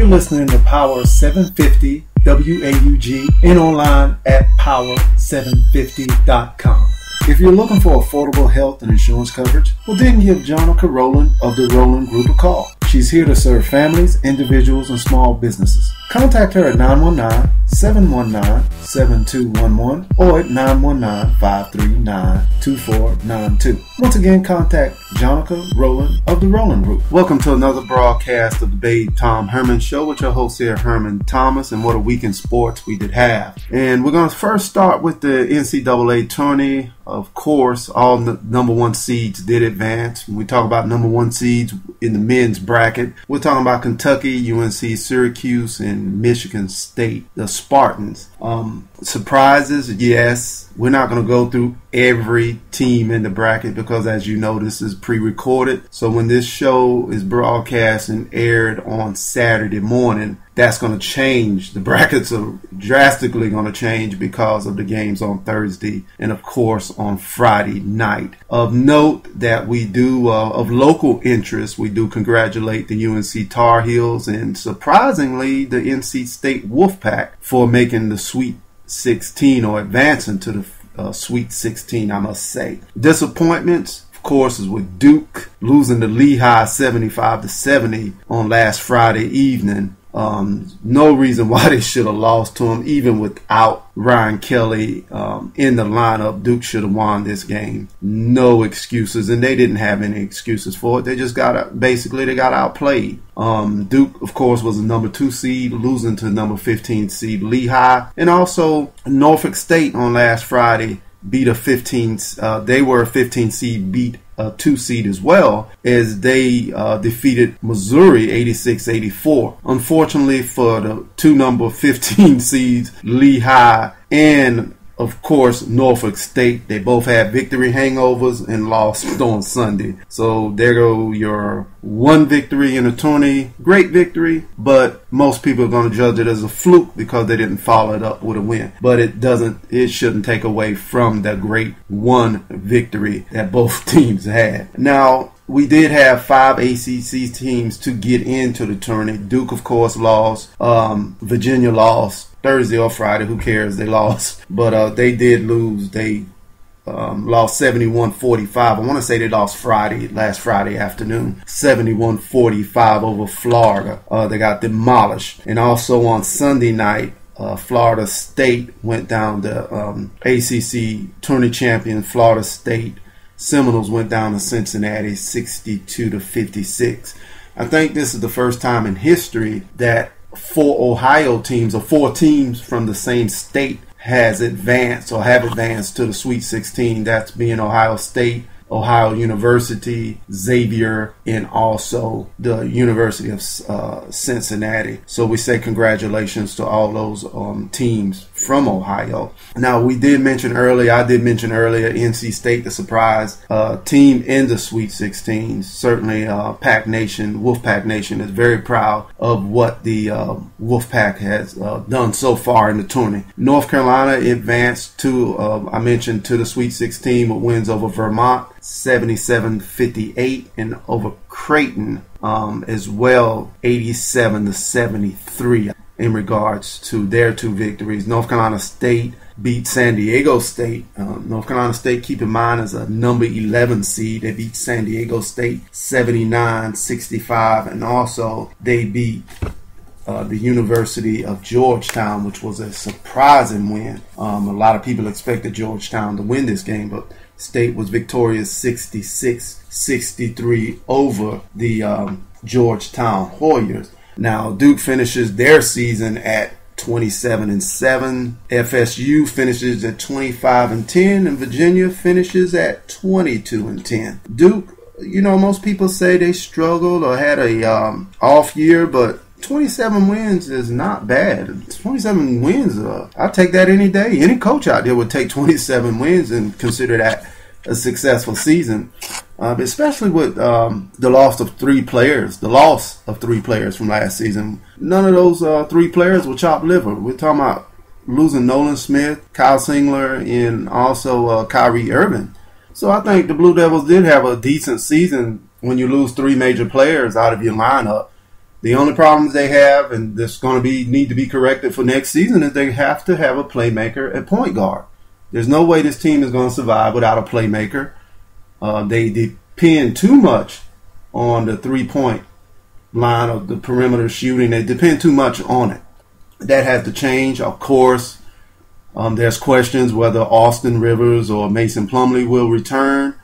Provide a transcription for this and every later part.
You're listening to Power 750 WAUG and online at power750.com. If you're looking for affordable health and insurance coverage, well then give Jonica Rowland of the Rowland Group a call. She's here to serve families, individuals, and small businesses. Contact her at 919-719-7211 or at 919-539-2492. Once again, contact Jonica Rowland of the Rowland Group. Welcome to another broadcast of the Babethomherman Show with your host here, Herman Thomas, and what a week in sports we did have. And we're going to first start with the NCAA tourney. Of course, all number one seeds did advance. When we talk about number one seeds in the men's bracket, we're talking about Kentucky, UNC, Syracuse, and Michigan State, the Spartans. Surprises, yes. We're not going to go through every team in the bracket because, as you know, this is pre-recorded. So when this show is broadcast and aired on Saturday morning, that's going to change. The brackets are drastically going to change because of the games on Thursday and, of course, on Friday night. Of note that we do, of local interest, we do congratulate the UNC Tar Heels and, surprisingly, the NC State Wolfpack for making the Sweet 16 or advancing to the Sweet 16, I must say. Disappointments, of course, is with Duke losing to Lehigh 75-70 on last Friday evening. No reason why they should have lost to him. Even without Ryan Kelly in the lineup, Duke should have won this game. No excuses, and they didn't have any excuses for it. They just got outplayed. Duke, of course, was a number 2 seed, losing to number 15 seed Lehigh, and also Norfolk State on last Friday beat a 15. They were a 15 seed, beat a 2 seed as well, as they defeated Missouri 86-84. Unfortunately for the two number 15 seeds, Lehigh and of course Norfolk State, they both had victory hangovers and lost on Sunday. So there go your one victory in a tourney. Great victory, but most people are going to judge it as a fluke because they didn't follow it up with a win. But it shouldn't take away from the great one victory that both teams had. Now, we did have 5 ACC teams to get into the tourney. Duke, of course, lost. Virginia lost. Thursday or Friday, who cares? They lost. But they did lose. They lost 71-45. I want to say they lost last Friday afternoon, 71-45 over Florida. They got demolished. And also on Sunday night, Florida State went down to ACC tourney champion Florida State. Seminoles went down to Cincinnati 62-56. I think this is the first time in history that 4 Ohio teams or 4 teams from the same state has advanced or have advanced to the Sweet 16. That's being Ohio State, Ohio University, Xavier, and also the University of Cincinnati. So we say congratulations to all those teams from Ohio. Now, I did mention earlier, NC State, the surprise team in the Sweet 16. Certainly, Wolfpack Nation is very proud of what the Wolfpack has done so far in the tourney. North Carolina advanced to, I mentioned, to the Sweet 16 with wins over Vermont 77-58 and over Creighton as well 87-73 in regards to their 2 victories. North Carolina State beat San Diego State. North Carolina State, keep in mind, is a number 11 seed. They beat San Diego State 79-65, and also they beat the University of Georgetown, which was a surprising win. A lot of people expected Georgetown to win this game, but State was victorious 66-63 over the Georgetown Hoyas. Now, Duke finishes their season at 27-7. FSU finishes at 25-10, and Virginia finishes at 22-10. Duke, most people say they struggled or had a off year, but 27 wins is not bad. 27 wins, I'll take that any day. Any coach out there would take 27 wins and consider that a successful season, especially with the loss of 3 players from last season. None of those 3 players were chopped liver. We're talking about losing Nolan Smith, Kyle Singler, and also Kyrie Irving. So I think the Blue Devils did have a decent season when you lose 3 major players out of your lineup. The only problems they have, and that's going to need to be corrected for next season, is they have to have a playmaker at point guard. There's no way this team is going to survive without a playmaker. They depend too much on the three-point line of the perimeter shooting. They depend too much on it. That has to change, of course. There's questions whether Austin Rivers or Mason Plumlee will return.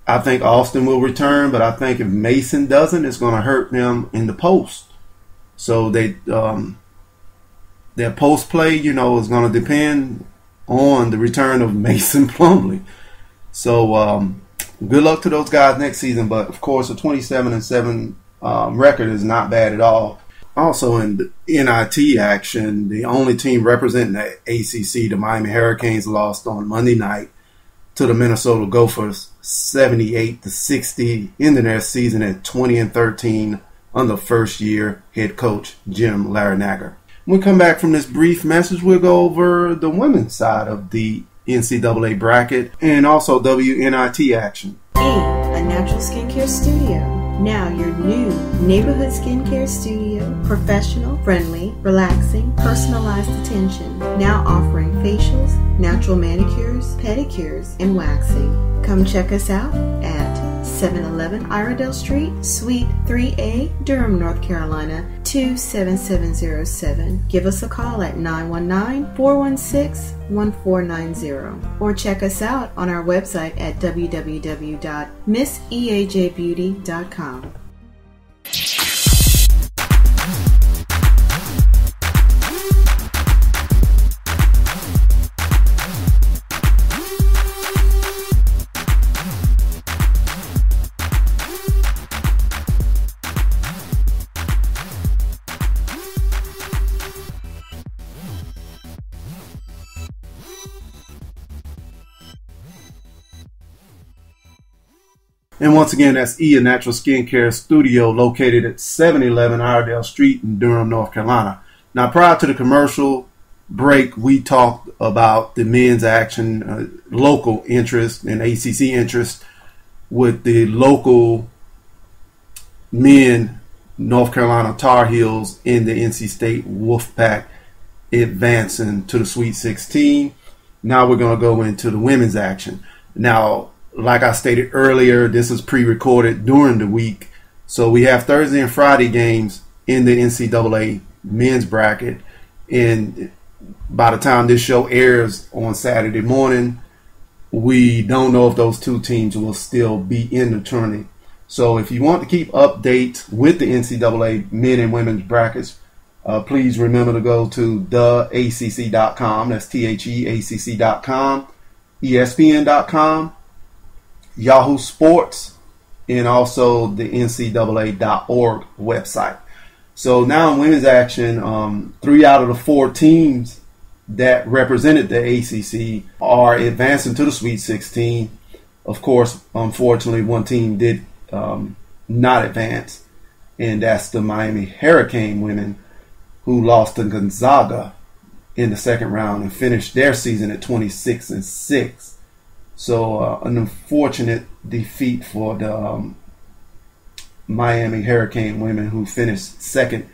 I think Austin will return, but I think if Mason doesn't, it's going to hurt them in the post. So their post play, is going to depend on the return of Mason Plumlee. So good luck to those guys next season. But of course, a 27-7 record is not bad at all. Also in the NIT action, the only team representing the ACC, the Miami Hurricanes, lost on Monday night to the Minnesota Gophers 78-60, ending their season at 20-13 under first-year head coach Jim Larranaga. When we come back from this brief message, we'll go over the women's side of the NCAA bracket and also WNIT action. A natural skincare studio. Now your new neighborhood skincare studio. Professional, friendly, relaxing, personalized attention. Now offering facials, natural manicures, pedicures, and waxing. Come check us out at 711 Iredell Street, Suite 3A, Durham, North Carolina, 27707. Give us a call at 919-416-1490 or check us out on our website at www.misseajbeauty.com. And once again, that's a Natural Skincare Studio located at 711 Iredell Street in Durham, North Carolina. Now, prior to the commercial break, we talked about the men's action, local interest and ACC interest with the local men, North Carolina Tar Heels in the NC State Wolfpack advancing to the Sweet 16. Now we're going to go into the women's action. Now, like I stated earlier, this is pre-recorded during the week. So we have Thursday and Friday games in the NCAA men's bracket. And by the time this show airs on Saturday morning, we don't know if those two teams will still be in the tourney. So if you want to keep updates with the NCAA men and women's brackets, please remember to go to theacc.com. That's theacc.com, ESPN.com, Yahoo Sports, and also the NCAA.org website. So now in women's action, 3 out of the 4 teams that represented the ACC are advancing to the Sweet 16. Of course, unfortunately, one team did not advance, and that's the Miami Hurricane women, who lost to Gonzaga in the second round and finished their season at 26-6. So an unfortunate defeat for the Miami Hurricane women, who finished second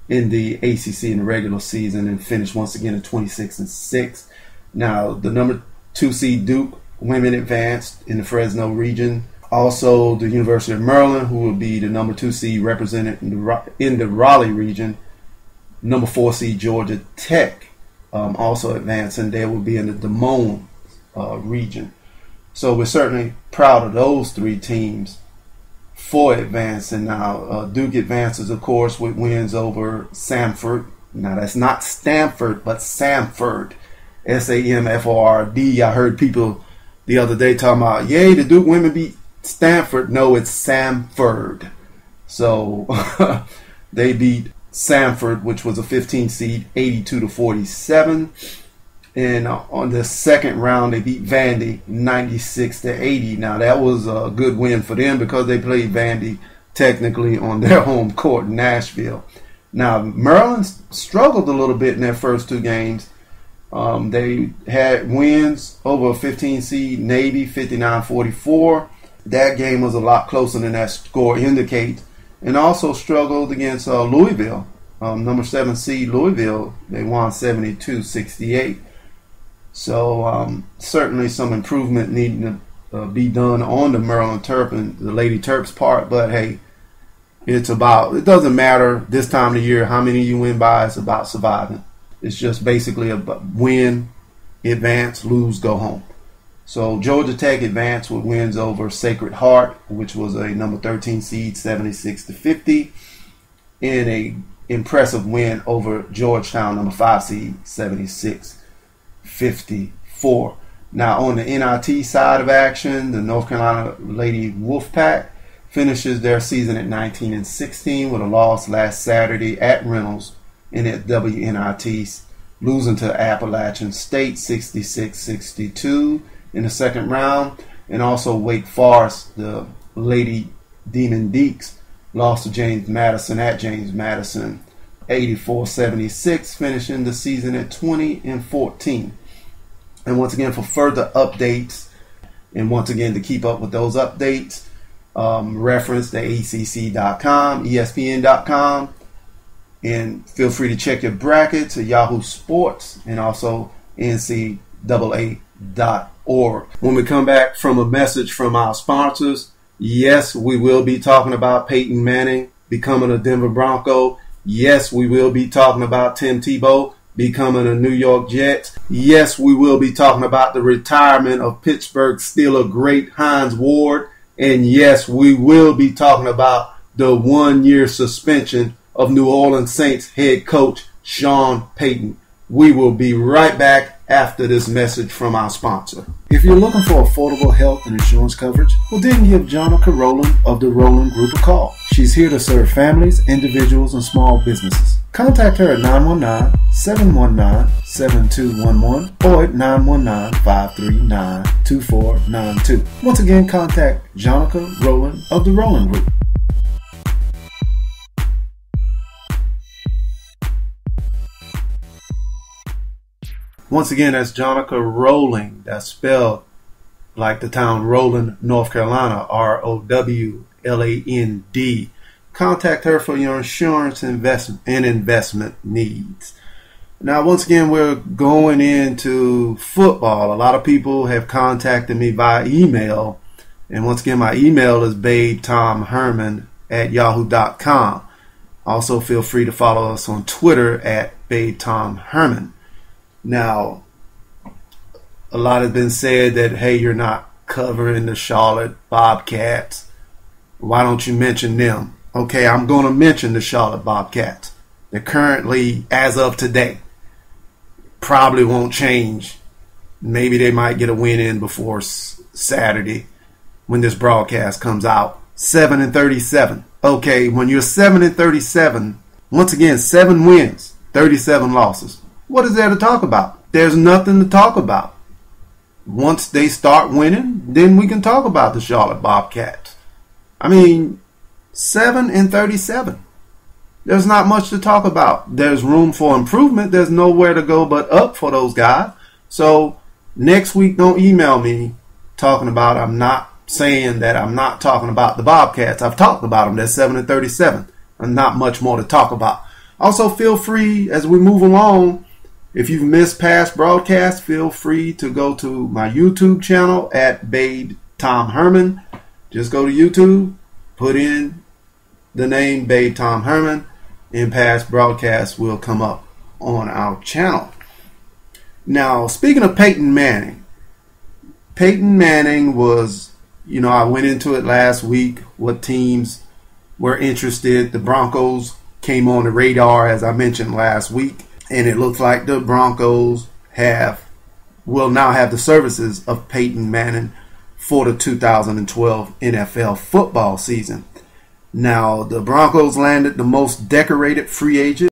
in the ACC in the regular season and finished once again at 26-6. Now the number 2 seed Duke women advanced in the Fresno region. Also the University of Maryland, who will be the number 2 seed, represented in the Raleigh region. Number 4 seed Georgia Tech also advancing. They will be in the Des Moines region. So we're certainly proud of those 3 teams for advancing. Now, Duke advances, of course, with wins over Samford. Now, that's not Stanford, but Samford, Samford. I heard people the other day talking about, yay, the Duke women beat Stanford. No, it's Samford. So they beat Samford, which was a 15 seed, 82-47. And on the second round, they beat Vandy 96-80. Now, that was a good win for them because they played Vandy technically on their home court in Nashville. Now, Maryland struggled a little bit in their first 2 games. They had wins over a 15 seed Navy 59-44. That game was a lot closer than that score indicates. and also struggled against Louisville. Number 7 seed Louisville, they won 72-68. So certainly some improvement needing to be done on the Maryland Terp and the Lady Terps part. But hey, it doesn't matter this time of the year how many you win by. It's about surviving. It's just basically a win, advance, lose, go home. So Georgia Tech advanced with wins over Sacred Heart, which was a number 13 seed, 76-50, and a impressive win over Georgetown, number 5 seed, 76-54. Now on the NIT side of action, the North Carolina Lady Wolfpack finishes their season at 19-16 with a loss last Saturday at Reynolds and at WNIT, losing to Appalachian State 66-62 in the second round. And also Wake Forest, the Lady Demon Deeks, lost to James Madison at James Madison 84-76, finishing the season at 20-14. And once again, for further updates, and once again to keep up with those updates, reference the ACC.com, ESPN.com, and feel free to check your brackets at Yahoo Sports and also NCAA.org. When we come back from a message from our sponsors, yes, we will be talking about Peyton Manning becoming a Denver Bronco. Yes, we will be talking about Tim Tebow becoming a New York Jet. Yes, we will be talking about the retirement of Pittsburgh Steeler great Hines Ward. And yes, we will be talking about the 1-year suspension of New Orleans Saints head coach Sean Payton. We will be right back after this message from our sponsor. If you're looking for affordable health and insurance coverage, well then give Jonica Rowland of the Rowland Group a call. She's here to serve families, individuals, and small businesses. Contact her at 919-719-7211 or at 919-539-2492. Once again, contact Jonica Rowland of the Rowland Group. Once again, that's Jonica Rowland. That's spelled like the town Rowland, North Carolina, Rowland. Contact her for your insurance investment needs. Now, once again, we're going into football. A lot of people have contacted me via email. And once again, my email is babetomherman@yahoo.com. Also, feel free to follow us on Twitter at babetomherman. Now, a lot has been said that, hey, you're not covering the Charlotte Bobcats. Why don't you mention them? Okay, I'm going to mention the Charlotte Bobcats. They're currently, as of today, probably won't change. Maybe they might get a win in before Saturday when this broadcast comes out. 7-37. Okay, when you're 7-37, once again, 7 wins, 37 losses. What is there to talk about? There's nothing to talk about. Once they start winning, then we can talk about the Charlotte Bobcats. I mean, 7-37. There's not much to talk about. There's room for improvement. There's nowhere to go but up for those guys. So next week, don't email me talking about, I'm not saying that I'm not talking about the Bobcats. I've talked about them. They're 7-37. And not much more to talk about. Also, feel free as we move along, if you've missed past broadcasts, feel free to go to my YouTube channel at Babethomherman. Just go to YouTube, put in the name Babethomherman, and past broadcasts will come up on our channel. Now, speaking of Peyton Manning was, I went into it last week, what teams were interested. The Broncos came on the radar, as I mentioned last week. And it looks like the Broncos will now have the services of Peyton Manning for the 2012 NFL football season. Now, the Broncos landed the most decorated free agent